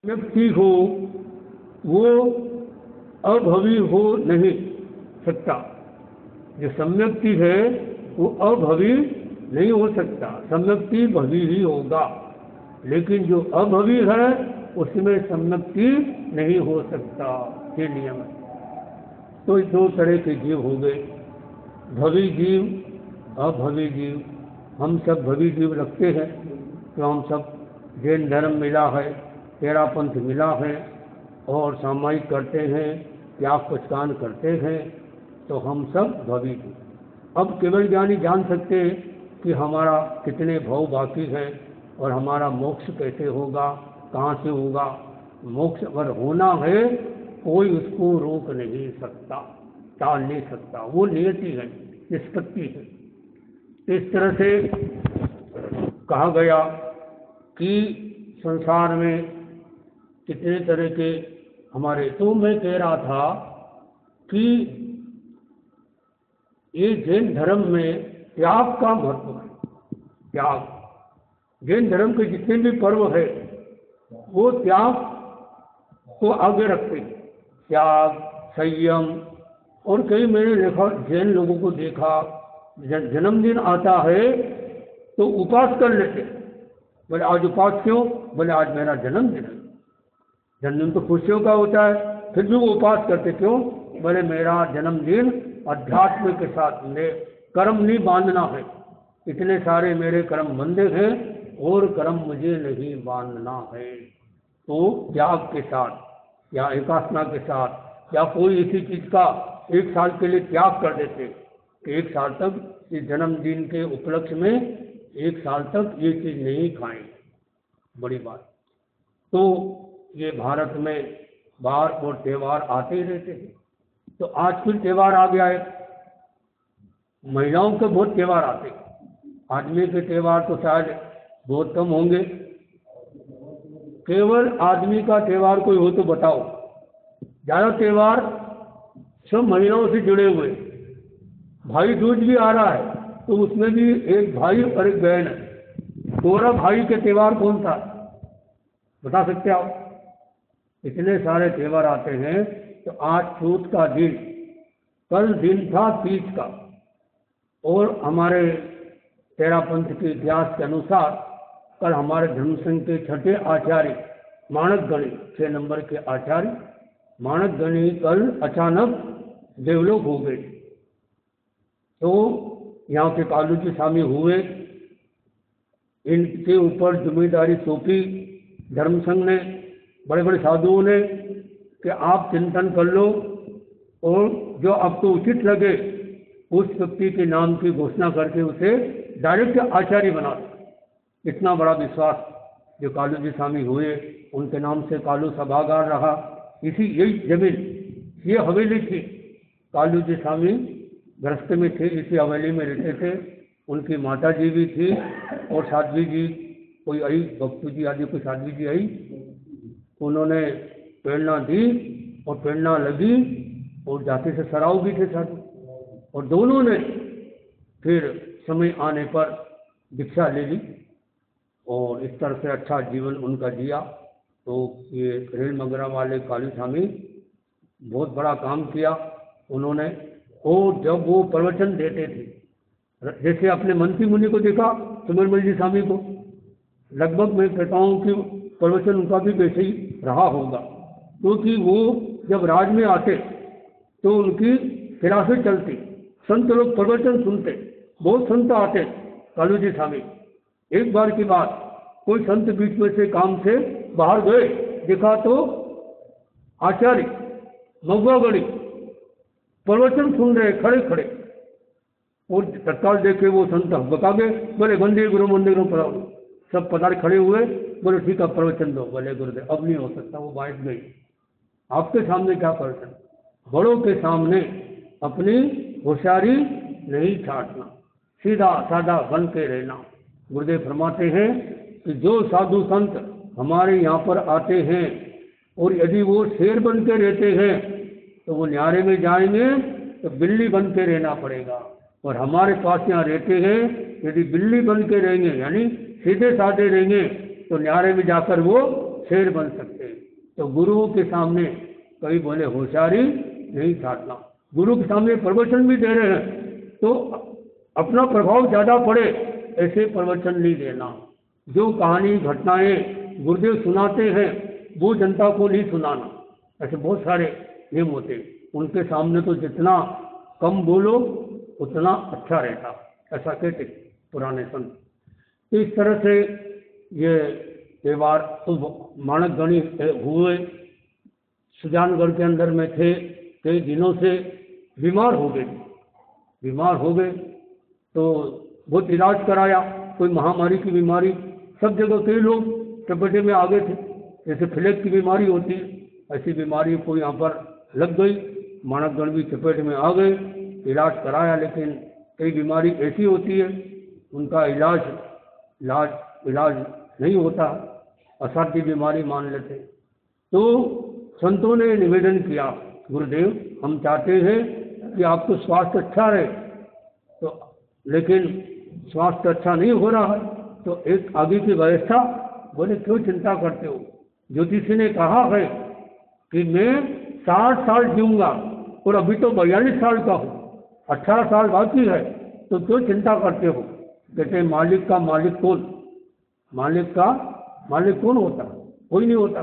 व्यक्ति हो वो अभवी हो नहीं सकता। जो सम्यक्ति है वो अभवी नहीं हो सकता, सम्यक्ति भवी ही होगा। लेकिन जो अभवी है उसमें सम्यक्ति नहीं हो सकता, ये नियम है। तो दो तरह के जीव हो गए, भवी जीव, अभवी जीव। हम सब भवी जीव रखते हैं, तो हम सब जैन धर्म मिला है, तेरा पंथ मिला है और सामायिक करते हैं, त्याग पचकान करते हैं, तो हम सब भवी जीव। अब केवल ज्ञानी जान सकते हैं कि हमारा कितने भव बाकी हैं और हमारा मोक्ष कैसे होगा, कहाँ से होगा। मोक्ष अगर होना है कोई उसको रोक नहीं सकता, टाल नहीं सकता, वो नियति है, निष्पत्ति है। इस तरह से कहा गया कि संसार में कितने तरह के हमारे, तो मैं कह रहा था कि ये जैन धर्म में त्याग का महत्व है। त्याग जैन धर्म के जितने भी पर्व है वो त्याग को आगे रखते हैं, त्याग, संयम। और कई मैंने देखा, जैन लोगों को देखा, जन्मदिन आता है तो उपवास कर लेते। बोले आज उपवास क्यों? बोले आज मेरा जन्मदिन है। जन्मदिन तो खुशियों का होता है, फिर भी वो उपवास करते क्यों? बोले मेरा जन्मदिन अध्यात्म के साथ में कर्म नहीं बांधना है, इतने सारे मेरे कर्म बंधे हैं और कर्म मुझे नहीं बांधना है। तो त्याग के साथ या एकासना के साथ या कोई इसी चीज का एक साल के लिए त्याग कर देते कि एक साल तक इस जन्मदिन के उपलक्ष्य में एक साल तक ये चीज नहीं खाएंगे, बड़ी बात। तो ये भारत में बार और त्यौहार आते ही रहते हैं। तो आज फिर त्यौहार आ गया है, महिलाओं के बहुत त्यौहार आते हैं, आदमी के त्यौहार तो शायद बहुत कम होंगे। केवल आदमी का त्यौहार कोई हो तो बताओ। ज़्यादा त्यौहार सब महिलाओं से जुड़े हुए। भाई दूज भी आ रहा है तो उसमें भी एक भाई और एक बहन है। तोरा भाई के त्यौहार कौन सा बता सकते हो आप? इतने सारे त्यौहार आते हैं। तो आज छूत का दिन, कल दिन था तीज का, और हमारे तेरा पंथ के इतिहास के अनुसार कल हमारे धर्म संघ के छठे आचार्य माणक गणी, 6 नंबर के आचार्य माणक गणी कल अचानक देवलोक हो गए। तो यहाँ के कालू जी स्वामी हुए, इनके ऊपर जिम्मेदारी सौंपी धर्म संघ ने, बड़े बड़े साधुओं ने, कि आप चिंतन कर लो और जो आपको उचित लगे उस व्यक्ति के नाम की घोषणा करके उसे डायरेक्ट आचार्य बना दो। इतना बड़ा विश्वास जो कालू जी स्वामी हुए, उनके नाम से कालू सभागार रहा। इसी यही जमीन, ये हवेली थी, कालू जी स्वामी गृहस्थ में थे, इसी हवेली में रहते थे। उनकी माता जी भी थी और साध्वी जी कोई आई, भक्तू जी आदि कोई साध्वी जी आई, उन्होंने प्रेरणा दी और प्रेरणा लगी और जाति से सराव भी थे साधु। और दोनों ने फिर समय आने पर दीक्षा ले ली और इस तरह से अच्छा जीवन उनका जिया। तो ये रेल मगरा वाले कालू स्वामी बहुत बड़ा काम किया उन्होंने। और जब वो प्रवचन देते थे, जैसे अपने मंत्री मुनि को देखा, सुमेरमल जी स्वामी को, लगभग मैं कहता हूँ कि प्रवचन उनका भी वैसे ही रहा होगा। क्योंकि वो जब राज में आते तो उनकी फिरासत चलती, संत लोग प्रवचन सुनते, बहुत संत आते कालू जी स्वामी। एक बार की बात, कोई संत बीच में से काम से बाहर गए, देखा तो आचार्य मगुआ गणी प्रवचन सुन रहे खड़े खड़े, और तत्काल देखे वो संत बता गए, बोले मंदिर गुरु मंदिरों पर आओ। सब पदार्थ खड़े हुए, बोले ठीक है प्रवचन दो। बोले गुरुदेव अब नहीं हो सकता, वो बाइट गई। आपके सामने क्या प्रवचन? बड़ों के सामने अपनी होशियारी नहीं छाटना, सीधा साधा बन के रहना। गुरुदेव फरमाते हैं कि जो साधु संत हमारे यहाँ पर आते हैं और यदि वो शेर बन के रहते हैं तो वो न्यारे में जाएंगे तो बिल्ली बन के रहना पड़ेगा। और हमारे पास यहाँ रहते हैं, यदि बिल्ली बन के रहेंगे यानी सीधे साधे रहेंगे तो न्यारे में जाकर वो शेर बन सकते हैं। तो गुरु के सामने कभी बोले होशियारी नहीं छाटना। गुरु के सामने प्रवचन भी दे रहे हैं तो अपना प्रभाव ज़्यादा पड़े ऐसे प्रवचन नहीं देना। जो कहानी घटनाएं गुरुदेव सुनाते हैं वो जनता को नहीं सुनाना। ऐसे बहुत सारे नियम होते हैं, उनके सामने तो जितना कम बोलो उतना अच्छा रहता, ऐसा कहते पुराने संत। तो इस तरह से ये त्यौहार तो मानकगणी हुए। सुजानगढ़ के अंदर में थे, कई दिनों से बीमार हो गए तो बहुत इलाज कराया, कोई महामारी की बीमारी, सब जगह कई लोग चपेटे में आ गए थे। जैसे फ्लैग की बीमारी होती है ऐसी बीमारी को यहाँ पर लग गई, मानकगण भी चपेट में आ गए, इलाज कराया, लेकिन कई बीमारी ऐसी होती है उनका इलाज नहीं होता, असाध्य बीमारी मान लेते। तो संतों ने निवेदन किया, गुरुदेव हम चाहते हैं कि आपको स्वास्थ्य अच्छा रहे, तो लेकिन स्वास्थ्य अच्छा नहीं हो रहा है, तो एक आगे की व्यवस्था। बोले क्यों चिंता करते हो? ज्योतिषी ने कहा है कि मैं 60 साल जीऊँगा और अभी तो 42 साल का हूँ, 18 साल बाकी है, तो क्यों चिंता करते हो? कहते मालिक का मालिक कौन होता? कोई नहीं होता।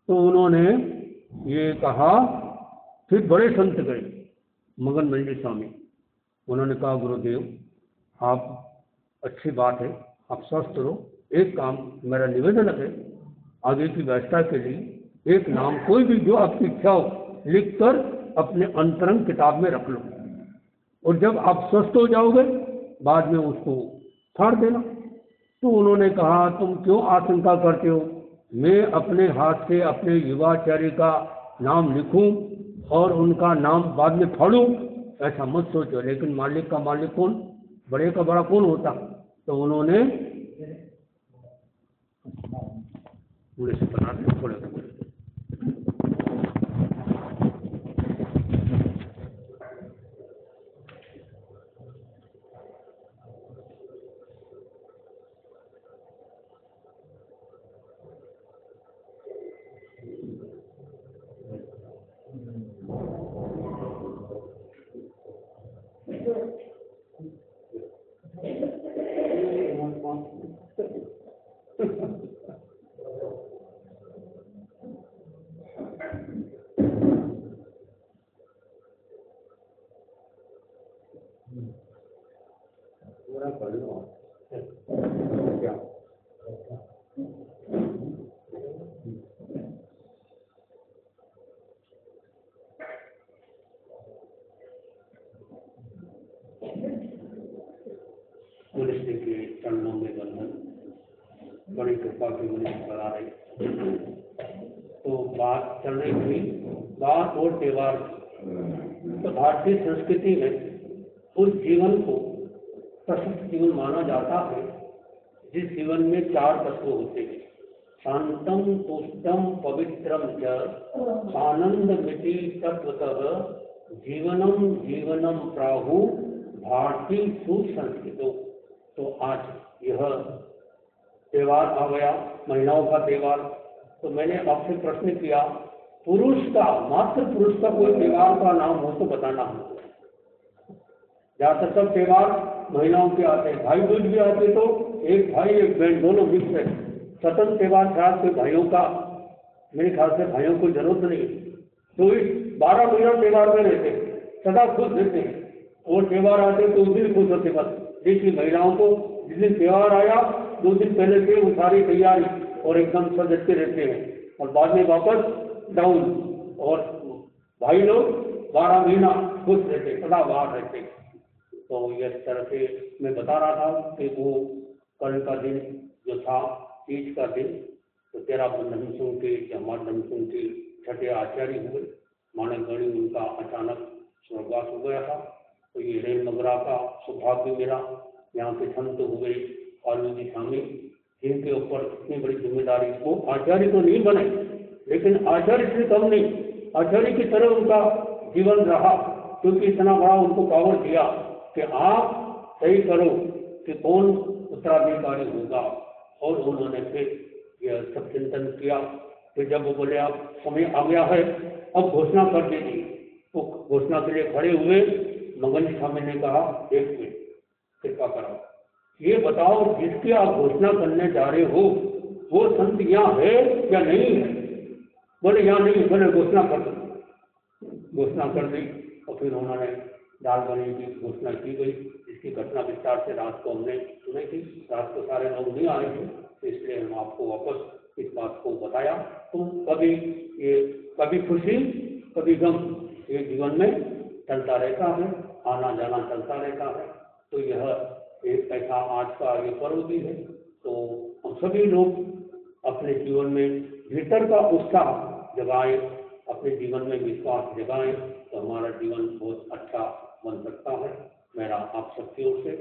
तो उन्होंने ये कहा। फिर बड़े संत गए, मगन मंडी स्वामी, उन्होंने कहा गुरुदेव आप अच्छी बात है, आप स्वस्थ रहो, एक काम मेरा निवेदन है, आगे की व्यवस्था के लिए एक नाम कोई भी जो आपकी इच्छा हो लिखकर अपने अंतरंग किताब में रख लो, और जब आप स्वस्थ हो जाओगे बाद में उसको फाड़ देना। तो उन्होंने कहा तुम क्यों आशंका करते हो? मैं अपने हाथ से अपने युवाचार्य का नाम लिखूं और उनका नाम बाद में फाड़ूं, ऐसा मत सोचो। लेकिन मालिक का मालिक कौन, बड़े का बड़ा कौन होता? तो उन्होंने पूरे से बना दिया, थोड़े मनुष्य के चरणों में बंधन, बड़ी कृपा की मनुष्य करा रहे। तो बात चल रही थी बात और त्यौहार। तो भारतीय संस्कृति में उस जीवन को प्रशस्त जीवन माना जाता है जिस जीवन में 4 तत्व होते हैं, शांतम तुष्टम पवित्रम च आनंदमिति तत्वतः जीवनम प्राहु भारतीय सुसंस्कृतो। तो आज यह त्यौहार आ गया, महिलाओं का त्यौहार। तो मैंने आपसे प्रश्न किया, मात्र पुरुष का कोई त्यौहार का नाम हो तो बताना हमको। ज़्यादातर सब त्यौहार महिलाओं के आते हैं, भाई दूज भी आते, तो एक भाई एक बहन दोनों मिक्स है। स्वतंत्र त्यौहार ख्याल कोई भाइयों का, मेरे ख्याल से भाइयों को जरूरत नहीं। तो इस 12 महीना त्यौहार में रहते, सदा खुश रहते हैं, और त्यौहार आते तो उस दिन खुश होते। बस देखिए महिलाओं को जिस दिन त्यौहार आया 2 दिन पहले से वो सारी तैयारी और एकदम सजते रहते हैं, और बाद में वापस डाउन। और भाई लोग 12 महीना खुश रहते, सदा बाहर रहते। तो इस तरह से मैं बता रहा था कि वो कल का दिन जो था तीज का दिन, तो तेरा बंधन सुन के बंधन सुन के छठे आचार्य हुए, मानकगणी उनका अचानक स्वर्गवास हो गया था। तो ये रेल मगरा का सौभाग्य मेरा, यहाँ के संत हुए कालू जी स्वामी, जिनके ऊपर इतनी बड़ी जिम्मेदारी, वो आचार्य तो नहीं बने लेकिन आचार्य से कम नहीं, आचार्य की तरह उनका जीवन रहा, क्योंकि इतना बड़ा उनको पावर दिया कि आप तय करो कि कौन उत्तराधिकारी होगा। और उन्होंने फिर यह सब चिंतन किया। फिर जब वो बोले अब समय आ गया है, अब घोषणा कर दीजिए, तो घोषणा के लिए खड़े हुए। मगन स्वामी ने कहा, एक मिनट कृपा कराओ, ये बताओ जिसकी आप घोषणा करने जा रहे हो वो संत यहाँ है या नहीं है? बोले यहाँ नहीं। बोले घोषणा कर दो। घोषणा कर दी और फिर उन्होंने दाल बनी की घोषणा की गई, जिसकी घटना विस्तार से रात को हमने सुनी थी। रात को सारे लोग नहीं आए थे, तो इसलिए हम आपको वापस इस बात को बताया। तो कभी खुशी कभी गम ये जीवन में चलता रहता है, आना जाना चलता रहता है। तो यह एक ऐसा आज का ये पर्व भी है। तो हम सभी लोग अपने जीवन में भीतर का उत्साह जगाएं, अपने जीवन में विश्वास जगाएं, तो हमारा जीवन बहुत अच्छा बन सकता है। मेरा आप सबकी ओर से